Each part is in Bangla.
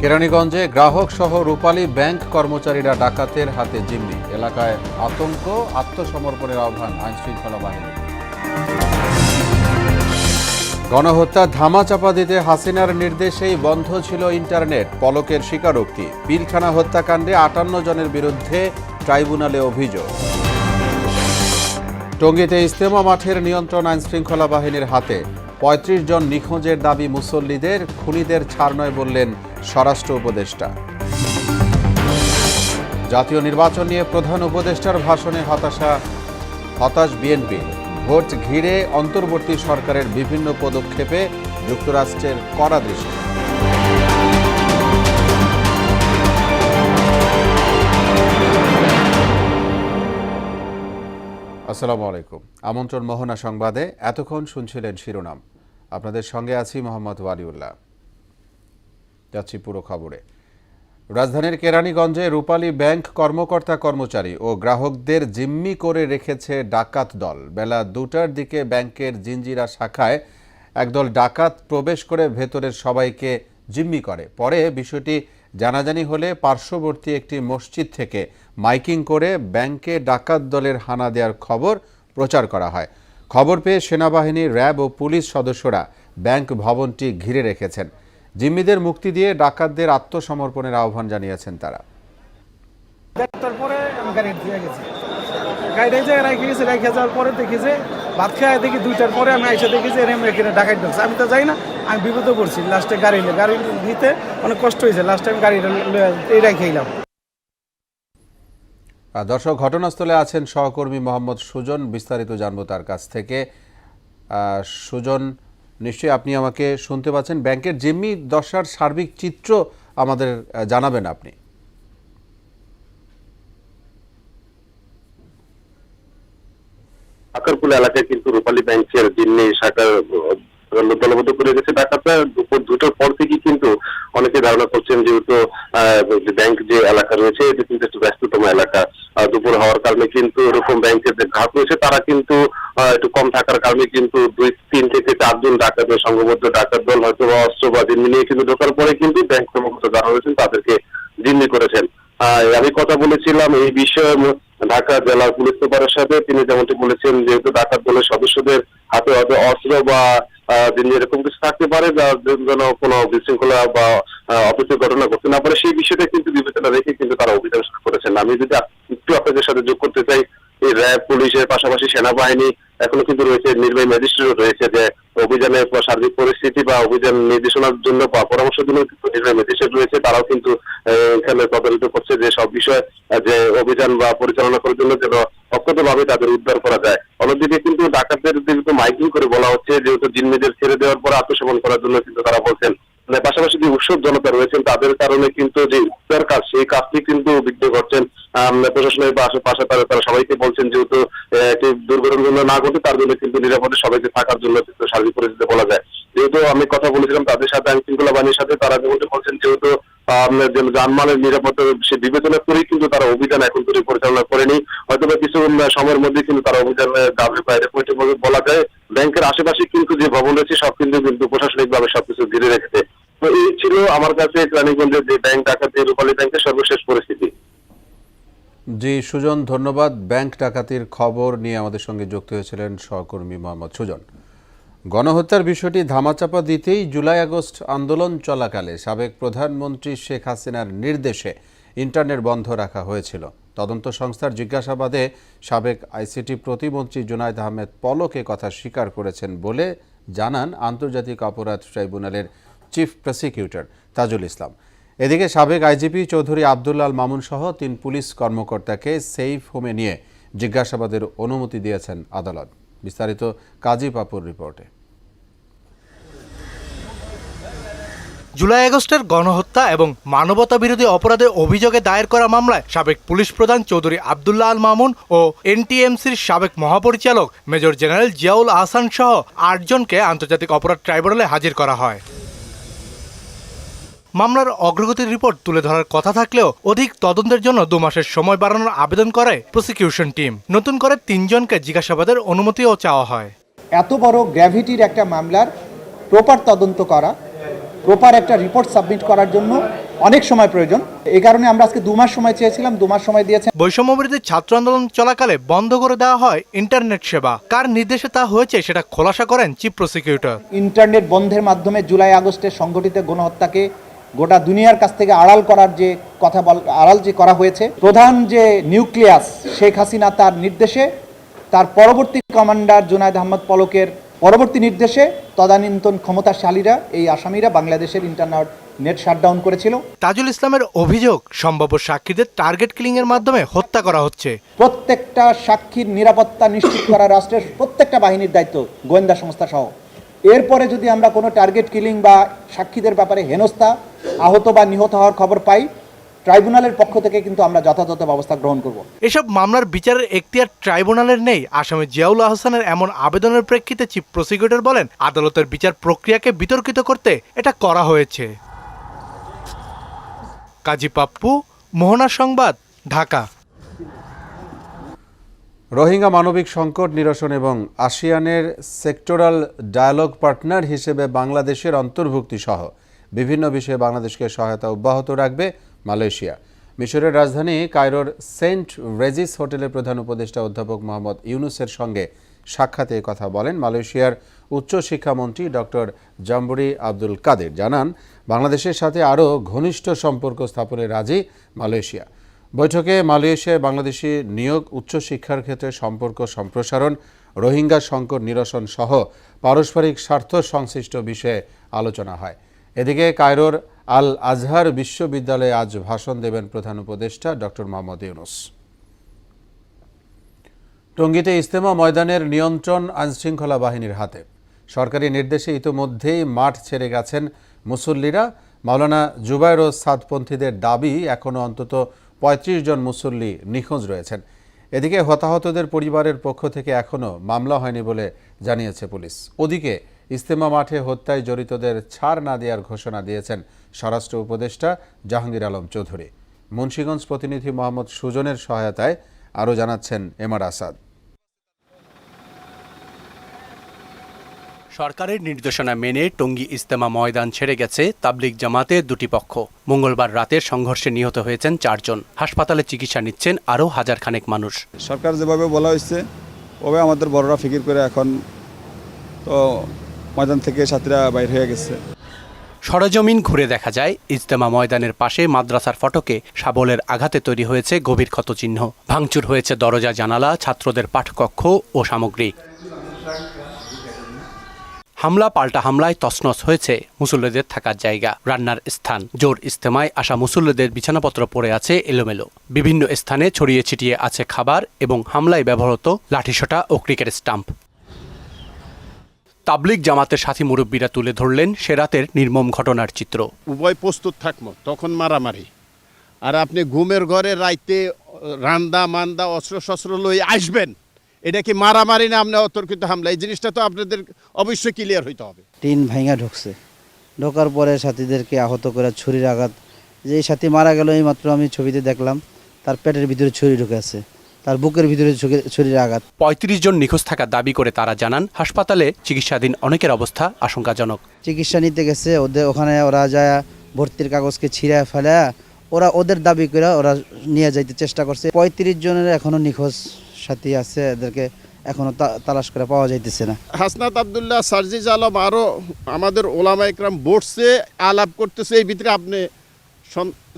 কেরানীগঞ্জে গ্রাহক সহ রূপালী ব্যাংক কর্মচারীরা ডাকাতের হাতে জিম্মি। এলাকায় আতঙ্ক, আত্মসমর্পণের আহ্বান আইনশৃঙ্খলা বাহিনী। গণহত্যা ধামাচাপা দিতে হাসিনার নির্দেশেই বন্ধ ছিল ইন্টারনেট, পলকের স্বীকারোক্তি। পিলখানা হত্যাকাণ্ডে 58 জনের বিরুদ্ধে ট্রাইব্যুনালে অভিযোগ। টঙ্গীতে ইজতেমা মাঠের নিয়ন্ত্রণ আইনশৃঙ্খলা বাহিনীর হাতে। 35 জন নিখোঁজের দাবি মুসল্লিদের, খুনিদের ছাড় নয় বললেন স্বরাষ্ট্র উপদেষ্টা। জাতীয় নির্বাচন নিয়ে প্রধান উপদেষ্টার ভাষণে হতাশ বিএনপি। ভোট ঘিরে অন্তর্বর্তী সরকারের বিভিন্ন পদক্ষেপে যুক্তরাষ্ট্রের কড়া দৃষ্টি। আসসালামু আলাইকুম। আমন্ত্রণ মোহনা সংবাদে। এতক্ষণ শুনছিলেন শিরোনাম। আপনাদের সঙ্গে আছি মোহাম্মদ ওয়ালিউল্লাহ। যাচ্ছি পুরো খবরে। রাজধানীর কেরানীগঞ্জে রূপালী ব্যাংক কর্মকর্তা কর্মচারী ও গ্রাহকদের জিম্মি করে রেখেছে ডাকাত দল। বেলা 2টার দিকে ব্যাংকের জিঞ্জিরা শাখায় একদল ডাকাত প্রবেশ করে ভেতরের সবাইকে জিম্মি করে। পরে বিষয়টি জানাজানি হলে পার্শ্ববর্তী একটি মসজিদ থেকে মাইকিং করে ব্যাংকে ডাকাত দলের হানা দেওয়ার খবর প্রচার করা হয়। খবর পেয়ে সেনাবাহিনী, র্যাব ও পুলিশ সদস্যরা ব্যাংক ভবনটি ঘিরে রেখেছেন। জিম্মিদের মুক্তি দিয়ে ডাকাতদের আত্মসমর্পণের আহ্বান জানিয়েছেন তারা। পরে দেখেছে ভাত খায় দেখি 2টার পরে আমি এসে দেখেছি এখানে ডাকাত ঢুকছে। আমি তো যাই না, আমি বিপদে পড়ছি। লাস্টে গাড়ি নিতে অনেক কষ্ট হয়েছে। লাস্টে আমি গাড়িটা এইটাই খেলাম। দর্শক, ঘটনাস্থলে আছেন সহকর্মী মোহাম্মদ সুজন। বিস্তারিত জানবো তার কাছ থেকে। সুজন, নিশ্চয়ই আপনি আমাকে শুনতে পাচ্ছেন। ব্যাংকের জিম্মি দশার সার্বিক চিত্র আমাদের জানাবেন আপনি। আকারকুল এলাকায় কিন্তু রূপালী ব্যাংকের জিম্মি শাখার দলবদ্ধ করে গেছে ডাকাতরা। দুপুর 2টার পর থেকে কিন্তু অনেকে ধারণা করছেন যেহেতু ব্যাংক যে এলাকা রয়েছে এটা কিন্তু একটু ব্যস্ততম এলাকা। দুপুর হওয়ার কারণে কিন্তু এরকম ব্যাংকের যে গ্রাহক রয়েছে তারা কিন্তু একটু কম থাকার কারণে কিন্তু 2-3 থেকে 4 জন ডাকাতের সংঘবদ্ধ ডাকাত দল হয়তো অস্ত্র বা জিম্মি নিয়ে কিন্তু ঢোকার পরে কিন্তু ব্যাংক কর্মকর্তা যারা রয়েছেন তাদেরকে জিম্মি করেছেন। আমি কথা বলেছিলাম এই বিষয়ে ঢাকা জেলার পুলিশ সুপারের সাথে। তিনি যেমনটি বলেছেন যেহেতু ডাকাত দলের সদস্যদের হাতে হয়তো অস্ত্র বা এরকম কিছু থাকতে পারে যেন কোনো বিশৃঙ্খলা বা অপ্রীতিকর ঘটনা ঘটতে না পারে, সেই বিষয়টা কিন্তু বিবেচনা রেখে কিন্তু তারা অভিযান শুরু করেছেন। আমি যদি একটু আপনাদের সাথে যোগ করতে চাই, এই র্যাব, পুলিশের পাশাপাশি সেনাবাহিনী এখনো কিন্তু রয়েছে, নির্বাহী ম্যাজিস্ট্রেটও রয়েছে, যে অভিযানের সার্বিক পরিস্থিতি বা অভিযান নির্দেশনার জন্য বা পরামর্শের জন্য কিন্তু নির্বাহী ম্যাজিস্ট্রেট রয়েছে। তারাও কিন্তু এখানে তদারকি করছে যে সব বিষয় যে অভিযান বা পরিচালনা করার জন্য যেন অক্ষতভাবে তাদের উদ্ধার করা যায়। অন্যদিকে কিন্তু ডাকাতদের কিন্তু মাইকিং করে বলা হচ্ছে যেহেতু জিম্মিদের ছেড়ে দেওয়ার পর আত্মসমর্পণ করার জন্য কিন্তু তারা বলছেন। পাশাপাশি যে উৎসব জনতা রয়েছেন তাদের কারণে কিন্তু যে উদ্ধার কাজ, সেই কাজটি কিন্তু বিঘ্ন করছেন। প্রশাসনের পাশে তারা সবাইকে বলছেন যেহেতু একটি দুর্ঘটনা না ঘটে তার জন্য কিন্তু নিরাপদে সবাইকে থাকার জন্য কিন্তু সার্বিক পরিস্থিতি বলা যায়। যেহেতু আমি কথা বলেছিলাম তাদের সাথে, আইন শৃঙ্খলা বাহিনীর সাথে, তারা যেমনটি বলছেন যেহেতু যানবাহনের নিরাপত্তা সে বিবেচনা করেই কিন্তু তারা অভিযান এখন পরিচালনা করেনি। হয়তো বা কিছু সময়ের মধ্যে কিন্তু তারা অভিযানের দাবি বাইরে বলা যায়। ব্যাংকের আশেপাশে কিন্তু যে ভবন রয়েছে সব কিন্তু প্রশাসনিকভাবে সবকিছু ঘিরে রেখেছে। তো এই ছিল আমার কাছে রানীগঞ্জের যে ব্যাংক ডাকাতি, রূপালী ব্যাংকের সর্বশেষ পরিস্থিতি। জি সুজন, ধন্যবাদ। ব্যাংক ডাকাতির খবর নিয়ে আমাদের সঙ্গে যুক্ত হয়েছিলেন সহকর্মী মোহাম্মদ সুজন। গণহত্যার বিষয়টি ধামাচাপা দিতেই জুলাই-আগস্ট আন্দোলন চলাকালে সাবেক প্রধানমন্ত্রী শেখ হাসিনার নির্দেশে ইন্টারনেট বন্ধ রাখা হয়েছিল। তদন্ত সংস্থার জিজ্ঞাসাবাদে সাবেক আইসিটি প্রতিমন্ত্রী জুনায়েদ আহমেদ পলক কথা স্বীকার করেছেন বলে জানান আন্তর্জাতিক অপরাধ ট্রাইব্যুনালের চিফ প্রসিকিউটর তাজুল ইসলাম। এদিকে সাবেক আইজিপি চৌধুরী আবদুল্লাহ মামুন সহ 3 পুলিশ কর্মকর্তাকে সেফ হোমে নিয়ে জিজ্ঞাসাবাদের অনুমতি দিয়েছেন আদালত। বিস্তারিত কাজী পাপুর রিপোর্টে। জুলাই-আগস্টের গণহত্যা এবং মানবতা বিরোধী অপরাধে অভিযোগে দায়ের করা মামলায় সাবেক পুলিশ প্রধান চৌধুরী আবদুল্লাহ আল মামুন ও এনটিএমসির সাবেক মহাপরিচালক মেজর জেনারেল জিয়াউল আহসান সহ 8 জনকে আন্তর্জাতিক অপরাধ ট্রাইব্যুনালে হাজির করা হয়। মামলার অগ্রগতির রিপোর্ট তুলে ধরার কথা থাকলেও অধিক তদন্তের জন্য 2 মাসের সময় বাড়ানোর আবেদন করে প্রসিকিউশন টিম। নতুন করে 3 জনকে জিজ্ঞাসাবাদের অনুমতিও চাওয়া হয়। এত বড় গ্র্যাভিটির একটা মামলার প্রপার তদন্ত করা, প্রপার একটা রিপোর্ট সাবমিট করার জন্য অনেক সময় প্রয়োজন। এই কারণে আমরা আজকে 2 মাস সময় চেয়েছিলাম, 2 মাস সময় দিয়েছেন। বৈষম্যবিরোধী ছাত্র আন্দোলন চলাকালে বন্ধ করে দেওয়া হয় ইন্টারনেট সেবা। কার নির্দেশে তা হয়েছে সেটা খোলাসা করেন চিফ প্রসিকিউটর। ইন্টারনেট বন্ধের মাধ্যমে জুলাই আগস্টের সংগঠিত গণহত্যাকে গোটা দুনিয়ার কাছ থেকে আড়াল করার যে আড়াল যে করা হয়েছে, প্রধান যে নিউক্লিয়াস শেখ হাসিনা তার নির্দেশে, তার পরবর্তী কমান্ডার জুনায়েদ আহমদ পলকের পরবর্তী নির্দেশে তদানীন্তন ক্ষমতাশালীরা এই আসামিরা বাংলাদেশের নেট শাটডাউন করেছিল। তাজুল ইসলামের অভিযোগ সম্ভাব্য সাক্ষীদের টার্গেট কিলিং এর মাধ্যমে হত্যা করা হচ্ছে। প্রত্যেকটা সাক্ষীর নিরাপত্তা নিশ্চিত করা রাষ্ট্রের প্রত্যেকটা বাহিনীর দায়িত্ব, গোয়েন্দা সংস্থা সহ। এরপরে যদি আমরা কোনো টার্গেট কিলিং বা সাক্ষীদের ব্যাপারে হেনস্থা, আহত বা নিহত হওয়ার খবর পাই, ট্রাইব্যুনালের পক্ষ থেকে কিন্তু আমরা যথাযথ ব্যবস্থা গ্রহণ করব। এসব মামলার বিচারের এখতিয়ার ট্রাইব্যুনালের নেই। আসামি জিয়াউল আহসানের এমন আবেদনের প্রেক্ষিতে চিফ প্রসিকিউটর বলেন, আদালতের বিচার প্রক্রিয়াকে বিতর্কিত করতে এটা করা হয়েছে। কাজী পাপ্পু, মোহনা সংবাদ, ঢাকা। রোহিঙ্গা মানবিক সংকট নিরসন এবং আসিয়ানের সেক্টরাল ডায়ালগ পার্টনার হিসেবে বাংলাদেশের অন্তর্ভুক্তি সহ বিভিন্ন বিষয়ে বাংলাদেশকে সহায়তা অব্যাহত রাখবে মালয়েশিয়া। মিশরের রাজধানী কায়রোর সেন্ট রেজিস হোটেলের প্রধান উপদেষ্টা অধ্যাপক মোহাম্মদ ইউনুসের সঙ্গে সাক্ষাতে কথা বলেন মালয়েশিয়ার উচ্চশিক্ষামন্ত্রী ডক্টর জাম্বুরি আব্দুল কাদের। জানান, বাংলাদেশের সাথে আরও ঘনিষ্ঠ সম্পর্ক স্থাপনে রাজি মালয়েশিয়া। বৈঠকে মালয়েশিয়ায় বাংলাদেশি নিয়োগ, উচ্চশিক্ষার ক্ষেত্রে সম্পর্ক সম্প্রসারণ, রোহিঙ্গা সংকট নিরসন সহ পারস্পরিক স্বার্থ সংশ্লিষ্ট বিষয়ে আলোচনা হয়। এদিকে কায়রোর আল আজহার বিশ্ববিদ্যালয়ে আজ ভাষণ দেবেন প্রধান উপদেষ্টা ডক্টর মোহাম্মদ ইউনুস। টঙ্গীতে ইজতেমা ময়দানের নিয়ন্ত্রণ আইনশৃঙ্খলা বাহিনীর হাতে। সরকারি নির্দেশে ইতোমধ্যেই মাঠ ছেড়ে গেছেন মুসল্লিরা। মাওলানা জুবায়ের ও সাদপন্থীদের দাবি, এখনও অন্তত ৩৫ জন মুসল্লি নিখোঁজ রয়েছেন। এদিকে হতাহতদের পরিবারের পক্ষ থেকে এখনও মামলা হয়নি বলে জানিয়েছে পুলিশ। ওদিকে ইজতেমা মাঠে হত্যায় জড়িতদের ছাড় না দেওয়ার ঘোষণা দিয়েছেন স্বরাষ্ট্র উপদেষ্টা জাহাঙ্গীর আলম চৌধুরী। মুন্সিগঞ্জ প্রতিনিধি মোহাম্মদ সুজনের সহায়তায় আরও জানাচ্ছেন এমআর আসাদ। সরকারের নির্দেশনা মেনে টঙ্গী ইজতেমা ময়দান ছেড়ে গেছে তাবলিগ জামাতের দুটি পক্ষ। মঙ্গলবার রাতের সংঘর্ষে নিহত হয়েছেন 4 জন। হাসপাতালে চিকিৎসা নিচ্ছেন আরও হাজার খানেক মানুষ। সরকার যেভাবে বলা হয়েছে ওভাবে আমাদের বড়রা ফিকির করে এখন তো ময়দান থেকে সাথীরা বাইর হয়ে গেছে। সরেজমিন ঘুরে দেখা যায়, ইজতেমা ময়দানের পাশে মাদ্রাসার ফটকে শাবলের আঘাতে তৈরি হয়েছে গভীর ক্ষতচিহ্ন। ভাঙচুর হয়েছে দরজা, জানালা, ছাত্রদের পাঠকক্ষ ও সামগ্রী। হামলা পাল্টা হামলায় তছনছ হয়েছে মুসল্লিদের থাকার জায়গা, রান্নার স্থান। জোর ইজতেমায় আসা মুসল্লিদের বিছানাপত্র পড়ে আছে এলোমেলো। বিভিন্ন স্থানে ছড়িয়ে ছিটিয়ে আছে খাবার এবং হামলায় ব্যবহৃত লাঠিসোঁটা ও ক্রিকেট স্টাম্প। তাবলিগ জামাতের সাথী মুরব্বীরা তুলে ধরলেন সে রাতের নির্মম ঘটনার চিত্র। উভয় প্রস্তুত থাকবো, তখন মারামারি। আর আপনি ঘুমের ঘরে রাইতে রান্দা মান্দা অস্ত্র শস্ত্র লই আসবেন, এটা কি মারামারি না আপনি অতর্কিত হামলা? এই জিনিসটা তো আপনাদের অবশ্যই ক্লিয়ার হইতে হবে। টিন ভাঙা ঢুকছে, ঢোকার পরে সাথীদেরকে আহত করে ছুরির আঘাত। যে সাথী মারা গেল এই মাত্র আমি ছবিতে দেখলাম, তার পেটের ভিতরে ছুরি ঢুকে আছে, তার বুকের ভিতরে ছুরির আঘাত। ৩৫ জন নিখোঁজ থাকার দাবি করে তারা জানান, হাসপাতালে চিকিৎসাধীন অনেকের অবস্থা আশঙ্কাজনক। চিকিৎসা নিতে গেছে, ওখানে ওরা যায় ভর্তির কাগজকে ছিঁড়ে ফেলে ওদের দাবি করে ওরা নিয়ে যাইতে চেষ্টা করছে। ৩৫ জনের এখনো নিখোঁজ সাথী আছে, এদেরকে এখনো তালাশ করে পাওয়া যাইতেছে না। হাসনাত আব্দুল্লাহ, সার্জিজ আলম, আরও আমাদের ওলামা একরাম বসছে, আলাপ করতেছে। এই ভিতরে আপনি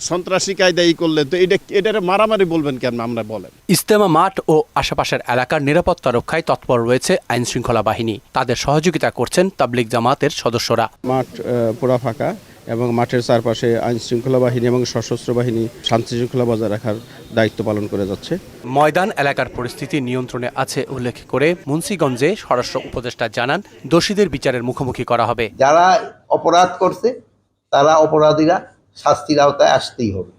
সন্ত্রাসী কায়দাই করলেন, তো এটা মারামারি বলবেন কেন? আমরা বলেন, ইজতেমা মাঠ ও আশেপাশের এলাকার নিরাপত্তা রক্ষায় তৎপর রয়েছে আইন শৃঙ্খলা বাহিনী। তাদের সহযোগিতা করছেন তাবলিগ জামাতের সদস্যরা। মাঠ পুরা ফাঁকা এবং মাঠের চারপাশে আইন শৃঙ্খলা বাহিনী এবং সশস্ত্র বাহিনী শান্তি শৃঙ্খলা বজায় রাখার দায়িত্ব পালন করে যাচ্ছে। ময়দান এলাকার পরিস্থিতি নিয়ন্ত্রণে আছে উল্লেখ করে মুন্সিগঞ্জে স্বরাষ্ট্র উপদেষ্টা জানান, দোষীদের বিচারের মুখোমুখি করা হবে। যারা অপরাধ করছে তারা অপরাধীরা শাস্তির আওতায় আসতেই হবে,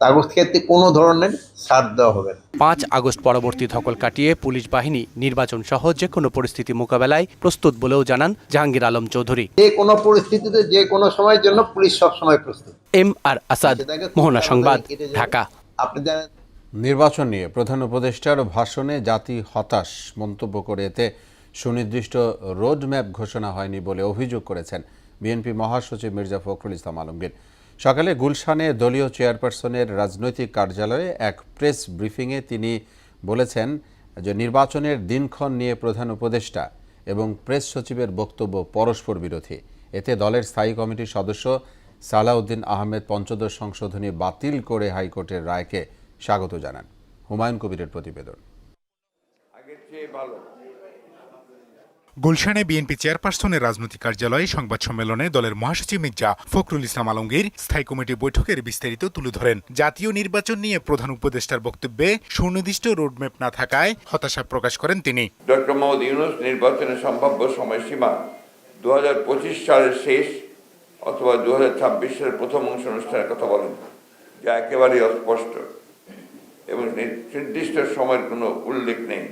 তাদের ক্ষেত্রে কোনো ধরনের ছাড় দেওয়া হবে না। 5 আগস্ট পরবর্তী ধকল কাটিয়ে পুলিশ বাহিনী নির্বাচন সহ যে কোনো পরিস্থিতি মোকাবেলায় প্রস্তুত বলেও জানান জাহাঙ্গীর আলম চৌধুরী। যে কোনো পরিস্থিতিতে যে কোনো সময়ের জন্য পুলিশ সবসময় প্রস্তুত। এমআর আসাদ, মোহনা সংবাদ, ঢাকা। আপনি জানেন, নির্বাচন নিয়ে প্রধান উপদেষ্টার ভাষণে জাতি হতাশ মন্তব্য করে এতে সুনির্দিষ্ট রোডম্যাপ ঘোষণা হয়নি বলে অভিযোগ করেছেন বিএনপি মহাসচিব মির্জা ফখরুল ইসলাম আলমগীর। সকালে গুলশানে দলীয় চেয়ারপারসনের রাজনৈতিক কার্যালয়ে এক প্রেস ব্রিফিংয়ে তিনি বলেছেন যে নির্বাচনের দিনক্ষণ নিয়ে প্রধান উপদেষ্টা এবং প্রেস সচিবের বক্তব্য পরস্পর বিরোধী। এতে দলের স্থায়ী কমিটির সদস্য সালাউদ্দিন আহমেদ পঞ্চদশ সংশোধনী বাতিল করে হাইকোর্টের রায়কে স্বাগত জানান। হুমায়ুন কবিরের প্রতিবেদন। গুলশানে বিএনপি চেয়ারপারসনের রাজনৈতিক কার্যালয়ে সংবাদ সম্মেলনে দলের মহাসচিব মির্জা ফখরুল ইসলাম আলমগীর স্থায়ী কমিটি বৈঠকের বিস্তারিত তুলে ধরেন। জাতীয় নির্বাচন নিয়ে প্রধান উপদেষ্টার বক্তব্যে সুনির্দিষ্ট রোডম্যাপ না থাকায় হতাশা প্রকাশ করেন তিনি। ডক্টর মোহাম্মদ ইউনূস নির্বাচনের সম্ভাব্য সময়সীমা 2025 সালের শেষ অথবা 2026 সালের প্রথম অংশ অনুষ্ঠানের কথা বলেন, যা একেবারেই অস্পষ্ট এবং নির্দিষ্ট সময়ের কোনো উল্লেখ নেই।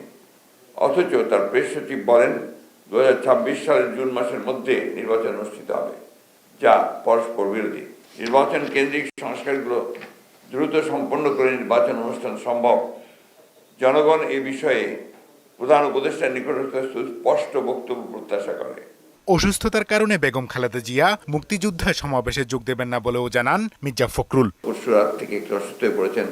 অথচ তার প্রেস সচিব বলেন 2026 সালের জুন মাসের মধ্যে নির্বাচন অনুষ্ঠিত হবে, যা পরস্পর বিরোধী। নির্বাচন কেন্দ্রিক সংস্কারগুলো দ্রুত সম্পন্ন করে নির্বাচন অনুষ্ঠান সম্ভব। জনগণ এ বিষয়ে প্রধান উপদেষ্টার নিকট স্পষ্ট বক্তব্য প্রত্যাশা করে। অসুস্থতার কারণে বেগম খালেদা জিয়া মুক্তিযোদ্ধা সমাবেশে যোগ দেবেন না বলেও জানান মির্জা ফখরুল। পরশু রাত থেকে একটু অসুস্থ হয়ে পড়েছেন,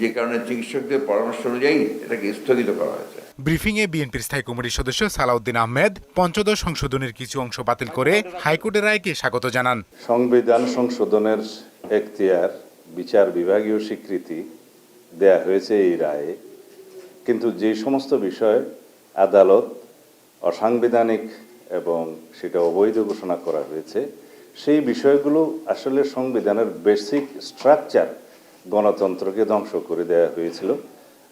যে কারণে চিকিৎসকদের পরামর্শ অনুযায়ী এটাকে স্থগিত করা হয়েছে। ব্রিফিংয়ে বিএনপির স্থায়ী কমিটির সদস্য সালাউদ্দিন আহমেদ পঞ্চদশ সংশোধনীর কিছু অংশ বাতিল করে হাইকোর্টের রায়কে স্বাগত জানান। সংবিধান সংশোধনের এখতিয়ার বিচার বিভাগীয় স্বীকৃতি দেয়া হয়েছে এই রায়ে, কিন্তু যে সমস্ত বিষয় আদালত অসাংবিধানিক এবং সেটা অবৈধ ঘোষণা করা হয়েছে, সেই বিষয়গুলো আসলে সংবিধানের বেসিক স্ট্রাকচার গণতন্ত্রকে ধ্বংস করে দেওয়া হয়েছিল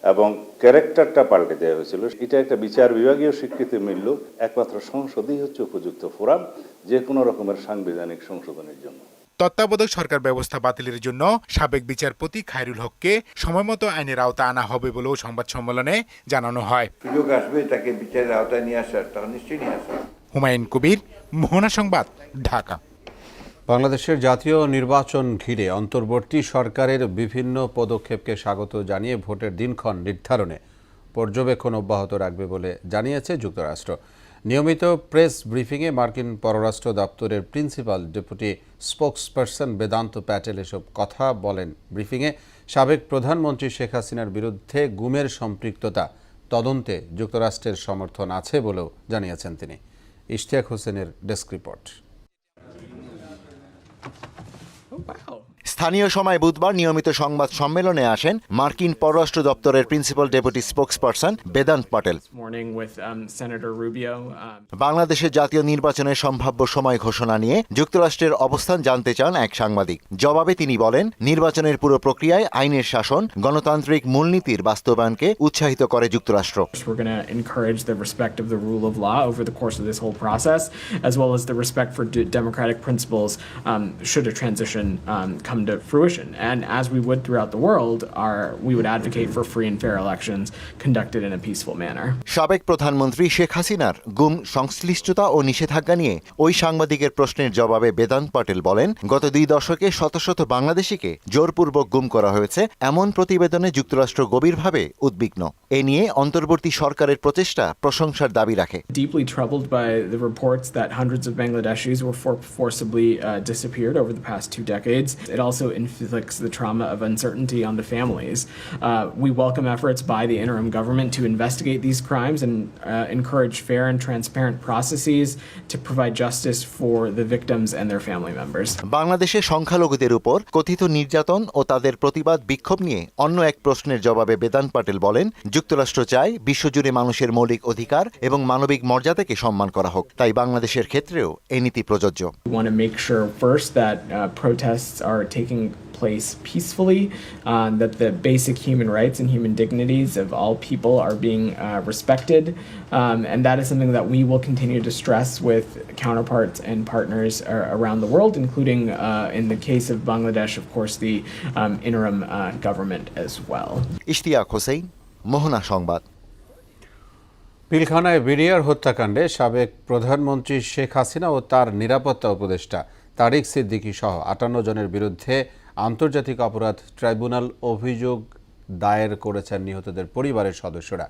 এবং ক্যারেক্টারটা পাল্টে দেওয়া হয়েছিল। এটা একটা বিচার বিভাগীয় স্বীকৃতি মিলল। একমাত্র সংসদই হচ্ছে উপযুক্ত ফোরাম যে কোনো রকমের সাংবিধানিক সংশোধনের জন্য। তত্ত্বাবধায়ক সরকার ব্যবস্থা বাতিলের জন্য সাবেক বিচারপতি খায়রুল হককে সময়মতো আইনের আওতায় আনা হবে বলেও সংবাদ সম্মেলনে জানানো হয়। সুযোগ আসবে তাকে বিচারের আওতায় নিয়ে আসার, তখন নিশ্চয়ই নিয়ে আসবে। হুমায়ুন কবির, মোহনা সংবাদ, ঢাকা। বাংলাদেশের জাতীয় নির্বাচন ঘিরে অন্তর্বর্তী সরকারের বিভিন্ন পদক্ষেপকে স্বাগত জানিয়ে ভোটের দিনক্ষণ নির্ধারণে পর্যবেক্ষণ অব্যাহত রাখবে বলে জানিয়েছে যুক্তরাষ্ট্র। নিয়মিত প্রেস ব্রিফিংয়ে মার্কিন পররাষ্ট্র দপ্তরের principal deputy spokesperson Vedanta Patel এসব কথা বলেন। ব্রিফিংয়ে সাবেক প্রধানমন্ত্রী শেখ হাসিনার বিরুদ্ধে গুমের সম্পৃক্ততা তদন্তে যুক্তরাষ্ট্রের সমর্থন আছে বলেও জানিয়েছেন তিনি। ইশতিয়াক হোসেনের ডেস্ক রিপোর্ট। স্থানীয় সময় বুধবার নিয়মিত সংবাদ সম্মেলনে আসেন মার্কিন পররাষ্ট্র দপ্তরের principal deputy spokesperson Vedanta Patel. বাংলাদেশের জাতীয় নির্বাচনের সম্ভাব্য সময় ঘোষণা নিয়ে যুক্তরাষ্ট্রের অবস্থান জানতে চান এক সাংবাদিক। জবাবে তিনি বলেন, নির্বাচনের পুরো প্রক্রিয়ায় আইনের শাসন, গণতান্ত্রিক মূলনীতির বাস্তবায়নকে উৎসাহিত করে যুক্তরাষ্ট্র। to fruition. And as we would throughout the world, we would advocate for free and fair elections conducted in a peaceful manner. সাবেক প্রধানমন্ত্রী শেখ হাসিনার গুম সংশ্লিষ্টতা ও নিষেধাজ্ঞা নিয়ে ওই সাংবাদিকের প্রশ্নের জবাবে বেদান্ত প্যাটেল বলেন, গত 2 দশকে শত শত বাংলাদেশিকে জোরপূর্বক গুম করা হয়েছে এমন প্রতিবেদনে যুক্তরাষ্ট্র গভীরভাবে উদ্বিগ্ন। এ নিয়ে অন্তর্বর্তী সরকারের প্রচেষ্টা প্রশংসার দাবি রাখে। Deeply troubled by the reports that hundreds of Bangladeshis were forcibly disappeared over the past 2 decades. It also inflicts the trauma of uncertainty on the families. We welcome efforts by the interim government to investigate these crimes and encourage fair and transparent processes to provide justice for the victims and their family members. বাংলাদেশে সংখ্যালঘুদের উপর কথিত নির্যাতন ও তাদের প্রতিবাদ বিক্ষোভ নিয়ে অন্য এক প্রশ্নের জবাবে বেদান্ত প্যাটেল বলেন, যুক্তরাষ্ট্র চায় বিশ্বজুড়ে মানুষের মৌলিক অধিকার এবং মানবিক মর্যাদাকে সম্মান করা হোক, তাই বাংলাদেশের ক্ষেত্রেও এই নীতি প্রযোজ্য। We want to make sure first that protests are taking place peacefully, that the basic human rights and human dignities of all people are being respected, and that is something that we will continue to stress with counterparts and partners around the world, including in the case of Bangladesh, of course, the interim government as well. Ishtiaq Hossain, মোহনা সংবাদ। পিলখানায় বিডিআর হত্যাকাণ্ডে সাবেক প্রধানমন্ত্রী শেখ হাসিনা ও তার নিরাপত্তা উপদেষ্টা তারিক সিদ্দিকী সহ 58 জনের বিরুদ্ধে আন্তর্জাতিক অপরাধ ট্রাইব্যুনাল অভিযোগ দায়ের করেছেন নিহতদের পরিবারের সদস্যরা।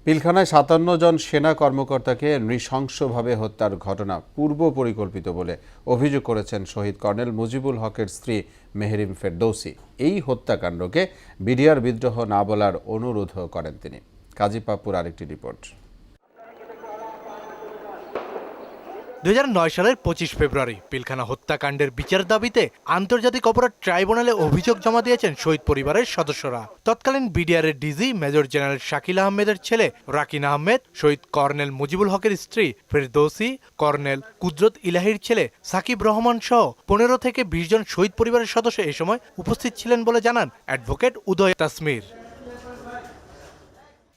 পিলখানায় 57 জন সেনা কর্মকর্তাকে নৃশংসভাবে হত্যার ঘটনা পূর্ব পরিকল্পিত বলে অভিযোগ করেছেন শহীদ কর্নেল মুজিবুল হকের স্ত্রী মেহরিম ফেরদৌসি। এই হত্যাকাণ্ডকে বিডিআর বিদ্রোহ না বলার অনুরোধও করেন তিনি। কাজী পাপ্পুর আরেকটি রিপোর্ট। 2009 সালের 25 ফেব্রুয়ারি পিলখানা হত্যাকাণ্ডের বিচার দাবিতে আন্তর্জাতিক অপরাধ ট্রাইব্যুনালে অভিযোগ জমা দিয়েছেন শহীদ পরিবারের সদস্যরা। তৎকালীন বিডিআরের ডিজি মেজর জেনারেল শাকিল আহমেদের ছেলে রাকিন আহমেদ, শহীদ কর্নেল মুজিবুল হকের স্ত্রী ফেরদৌসি, কর্নেল কুদরত ইলাহির ছেলে সাকিব রহমান সহ 15 থেকে 20 জন শহীদ পরিবারের সদস্য এ সময় উপস্থিত ছিলেন বলে জানান অ্যাডভোকেট উদয় তাসমির।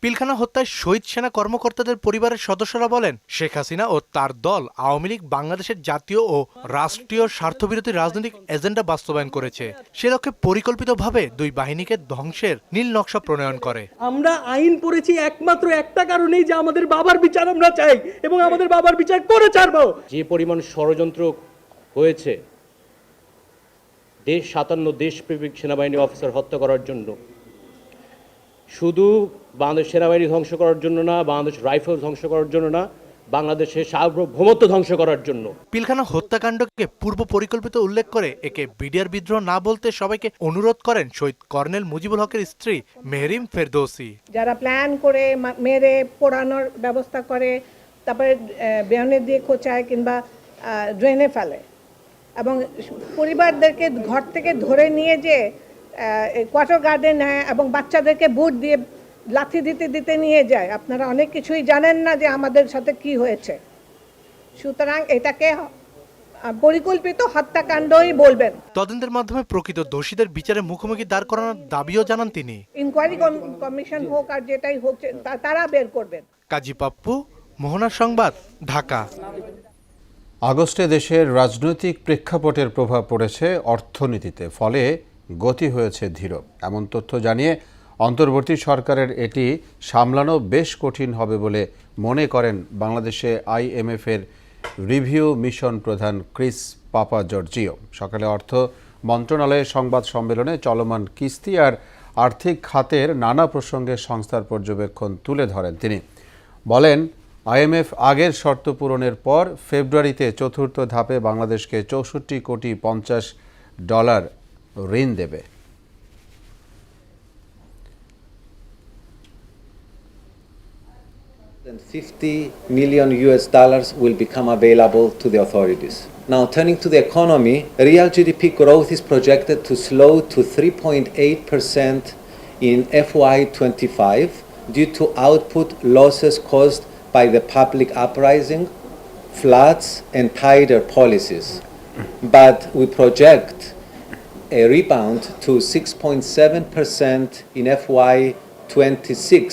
পিলখানা হত্যায় শহীদ সেনা কর্মকর্তাদের পরিবারের সদস্যরা বলেন, শেখ হাসিনা ও তার দল আওয়ামী লীগ বাংলাদেশের জাতীয় ও রাষ্ট্রীয় স্বার্থবিরোধী রাজনৈতিক এজেন্ডা বাস্তবায়ন করেছে। সে লক্ষ্যে পরিকল্পিতভাবে দুই বাহিনীকে ধ্বংসের নীল নকশা প্রণয়ন করে। আমরা আইন পড়েছি একমাত্র একটা কারণেই, যে আমাদের বাবার বিচার আমরা চাই এবং আমাদের বাবার বিচার করে ছাড়বো। যে পরিমাণ ষড়যন্ত্র হয়েছে 57 দেশপ্রেমিক সেনাবাহিনী অফিসার হত্যা করার জন্য, শুধু বাংলাদেশ সেনাবাহিনী ধ্বংস করার জন্য না, বাংলাদেশ রাইফেল ধ্বংস করার জন্য না, বাংলাদেশের সার্বভৌমত্ব ধ্বংস করার জন্য। পিলখানা হত্যাকাণ্ডকে পূর্ব পরিকল্পিত উল্লেখ করে একে বিডিআর বিদ্রোহ না বলতে সবাইকে অনুরোধ করেন শহীদ কর্নেল মুজিবুল হকের স্ত্রী মেহরিম ফেরদৌসি। যারা প্ল্যান করে মেরে পোড়ানোর ব্যবস্থা করে, তারপরে বেয়নে দিয়ে খোঁচায় কিংবা ড্রেনে ফেলে এবং পরিবারদেরকে ঘর থেকে ধরে নিয়ে যে কোয়ার্টার গার্ডে নেয় এবং বাচ্চাদেরকে বুট দিয়ে লাথি দিতে দিতে নিয়ে যায়। আপনারা অনেক কিছুই জানেন না যে আমাদের সাথে কি হয়েছে। সুতরাং এটাকে পরিকল্পিত হত্যাকাণ্ডই বলবেন। তদন্তের মাধ্যমে প্রকৃত দোষীদের বিচারের মুখোমুখি দাঁড় করানোর দাবিও জানান তিনি। ইনকোয়ারি কমিশন হোক আর যেটাই হোক, তারা বের করবেন। কাজী পাপ্পু, মোহনা সংবাদ, ঢাকা। আগস্টে দেশের রাজনৈতিক প্রেক্ষাপটের প্রভাব পড়েছে অর্থনীতিতে, ফলে গতি হয়েছে ধীর। এমন তথ্য জানিয়ে অন্তর্বর্তী সরকারের এটি সামলানো বেশ কঠিন হবে বলে মনে করেন বাংলাদেশে আইএমএফের রিভিউ মিশন প্রধান ক্রিস পাপাজর্জিও। সকালে অর্থ মন্ত্রণালয়ের সংবাদ সম্মেলনে চলমান কিস্তি আর আর্থিক খাতের নানা প্রসঙ্গে সংস্থার পর্যবেক্ষণ তুলে ধরেন তিনি। বলেন, আইএমএফ আগের শর্ত পূরণের পর ফেব্রুয়ারিতে চতুর্থ ধাপে বাংলাদেশকে $64 কোটি ঋণ দেবে। $50 million will become available to the authorities. Now, turning to the economy, real GDP growth is projected to slow to 3.8% in FY25 due to output losses caused by the public uprising, floods, and tighter policies. But we project a rebound to 6.7% in FY26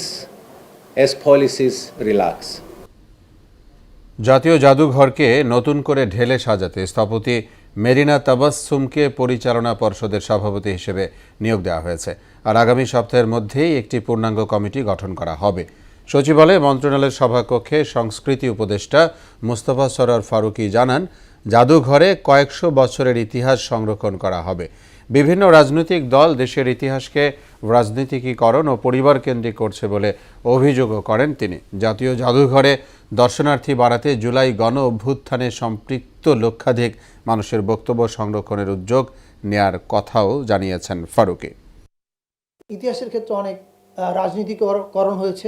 as policies relax. জাতীয় জাদুঘরকে নতুন করে ঢেলে সাজাতে স্থপতি মেরিনা তাবাসসুমকে পরিচালনা পর্ষদের সভাপতি হিসেবে নিয়োগ দেওয়া হয়েছে। আর আগামী সপ্তাহের মধ্যেই একটি পূর্ণাঙ্গ কমিটি গঠন করা হবে। সচিবালয়ে মন্ত্রণালয়ের সভাকক্ষে সংস্কৃতি উপদেষ্টা মুস্তাফা সরোয়ার ফারুকী জানান, জাদুঘরে কয়েকশো বছরের ইতিহাস সংরক্ষণ করা হবে। বিভিন্ন রাজনৈতিক দল দেশের ইতিহাসকে রাজনীতিকীকরণ ও পরিবার কেন্দ্রিক করছে বলে অভিযোগও করেন তিনি। জাতীয় জাদুঘরে দর্শনার্থী বাড়াতে জুলাই গণ অভ্যুত্থানে সম্পৃক্ত লক্ষাধিক মানুষের বক্তব্য সংরক্ষণের উদ্যোগ নেয়ার কথাও জানিয়েছেন ফারুকী। ইতিহাসের ক্ষেত্রে অনেক রাজনীতিকরণ হয়েছে,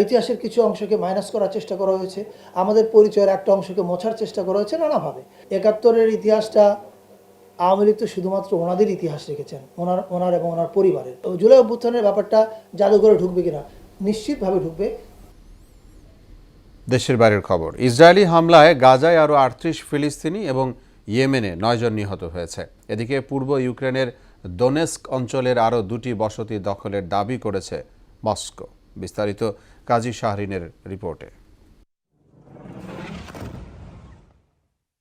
ইতিহাসের কিছু অংশকে মাইনাস করার চেষ্টা করা হয়েছে, আমাদের পরিচয়ের একটা অংশকে মোছার চেষ্টা করা হয়েছে নানাভাবে। 71-এর ইতিহাসটা আওয়ামী লীগ তো শুধুমাত্র ওনাদের ইতিহাস রেখেছেন, ওনার এবং ওনার পরিবারের। জুলাই অভ্যুত্থানের ব্যাপারটা জাদুঘরে ঢুকবে কিনা, নিশ্চিতভাবে ঢুকবে। দেশের বাইরের খবর, ইসরায়েলি হামলায় গাজায় আরও 38 ফিলিস্তিনি এবং ইয়েমেনে 9 জন নিহত হয়েছে। এদিকে পূর্ব ইউক্রেনের দোনেস্ক অঞ্চলের আরও 2টি বসতি দখলের দাবি করেছে মস্কো। বিস্তারিত কাজী শাহরিনের রিপোর্টে।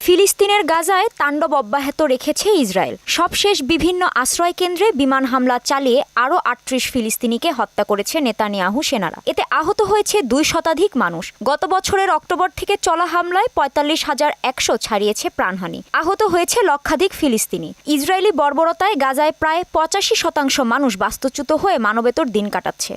ফিলিস্তিনের গাজায় তাণ্ডব অব্যাহত রেখেছে ইসরায়েল। সবশেষ বিভিন্ন আশ্রয় কেন্দ্রে বিমান হামলা চালিয়ে আরও 38 ফিলিস্তিনিকে হত্যা করেছে নেতানিয়াহু সেনারা। এতে আহত হয়েছে 2 শতাধিক মানুষ। গত বছরের অক্টোবর থেকে চলা হামলায় 45,100 ছাড়িয়েছে প্রাণহানি। আহত হয়েছে লক্ষাধিক ফিলিস্তিনি। ইসরায়েলি বর্বরতায় গাজায় প্রায় 85% মানুষ বাস্তুচ্যুত হয়ে মানবেতর দিন কাটাচ্ছে।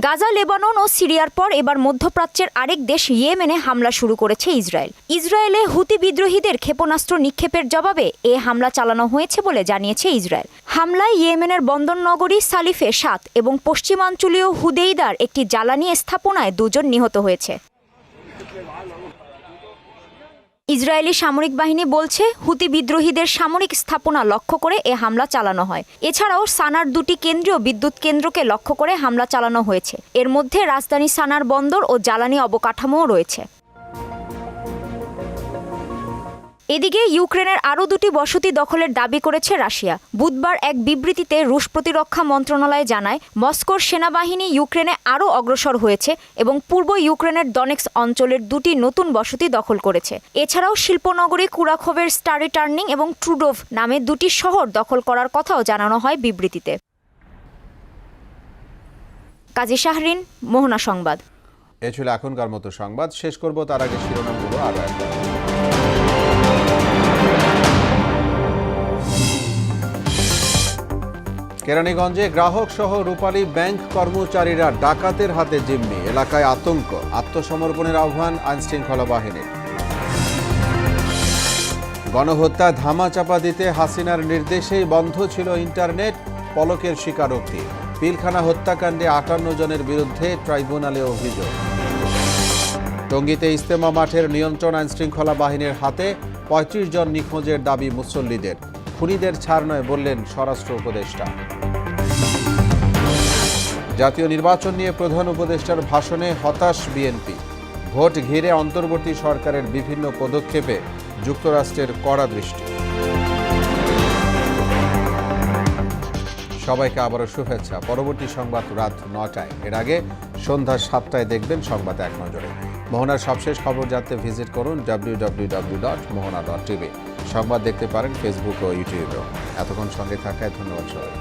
গাজা, লেবানন ও সিরিয়ার পর এবার মধ্যপ্রাচ্যের আরেক দেশ ইয়েমেনে হামলা শুরু করেছে ইসরায়েল। ইসরায়েলে হুতি বিদ্রোহীদের ক্ষেপণাস্ত্র নিক্ষেপের জবাবে এ হামলা চালানো হয়েছে বলে জানিয়েছে ইসরায়েল। হামলায় ইয়েমেনের বন্দরনগরী সালিফে 7 এবং পশ্চিমাঞ্চলীয় হুদেইদার একটি জ্বালানি স্থাপনায় 2 জন নিহত হয়েছে। ইসরায়েলি সামরিক বাহিনী বলছে হুতি বিদ্রোহীদের সামরিক স্থাপনা লক্ষ্য করে এ হামলা চালানো হয়। এছাড়াও সানার 2টি কেন্দ্রীয় বিদ্যুৎ কেন্দ্রকে লক্ষ্য করে হামলা চালানো হয়েছে। এর মধ্যে রাজধানী সানার বন্দর ও জ্বালানি অবকাঠামোও রয়েছে। এদিকে ইউক্রেনের আরও 2টি বসতি দখলের দাবি করেছে রাশিয়া। বুধবার এক বিবৃতিতে রুশ প্রতিরক্ষা মন্ত্রণালয় জানায়, মস্কোর সেনাবাহিনী ইউক্রেনে আরও অগ্রসর হয়েছে এবং পূর্ব ইউক্রেনের দনেক্স অঞ্চলের 2টি নতুন বসতি দখল করেছে। এছাড়াও শিল্পনগরী কুরাখোভের স্টারি টার্নিং এবং ট্রুডোভ নামে 2টি শহর দখল করার কথাও জানানো হয় বিবৃতিতে। কাজী শাহরিন, মোহনা সংবাদ। এ ছিল এখনকার মতো সংবাদ। শেষ করব তার আগে শিরোনামগুলো আরও একবার। কেরানীগঞ্জে গ্রাহক সহ রূপালী ব্যাংক কর্মচারীরা ডাকাতের হাতে জিম্মি, এলাকায় আতঙ্ক, আত্মসমর্পণের আহ্বান আইনশৃঙ্খলা বাহিনীর। গণহত্যা ধামাচাপা দিতে হাসিনার নির্দেশেই বন্ধ ছিল ইন্টারনেট, পলকের স্বীকারোক্তি। পিলখানা হত্যাকাণ্ডে 58 জনের বিরুদ্ধে ট্রাইব্যুনালে অভিযোগ। টঙ্গীতে ইজতেমা মাঠের নিয়ন্ত্রণ আইনশৃঙ্খলা বাহিনীর হাতে, 35 জন নিখোঁজের দাবি মুসল্লিদের। খুনিদের ছাড় নয় বললেন স্বরাষ্ট্র উপদেষ্টা। জাতীয় নির্বাচন নিয়ে প্রধান উপদেষ্টার ভাষণে হতাশ বিএনপি। ভোট ঘিরে অন্তর্বর্তী সরকারের বিভিন্ন পদক্ষেপে যুক্তরাষ্ট্রের কড়া দৃষ্টি। সবাইকে আবারও শুভেচ্ছা। পরবর্তী সংবাদ রাত 9টায়। এর আগে সন্ধ্যা 7টায় দেখবেন সংবাদ এক নজরে। মোহনার সবশেষ খবর জানতে ভিজিট করুন www.mohana.tv। সংবাদ দেখতে পারেন ফেসবুক ও ইউটিউবেও। এতক্ষণ সঙ্গে থাকায় ধন্যবাদ সবাই।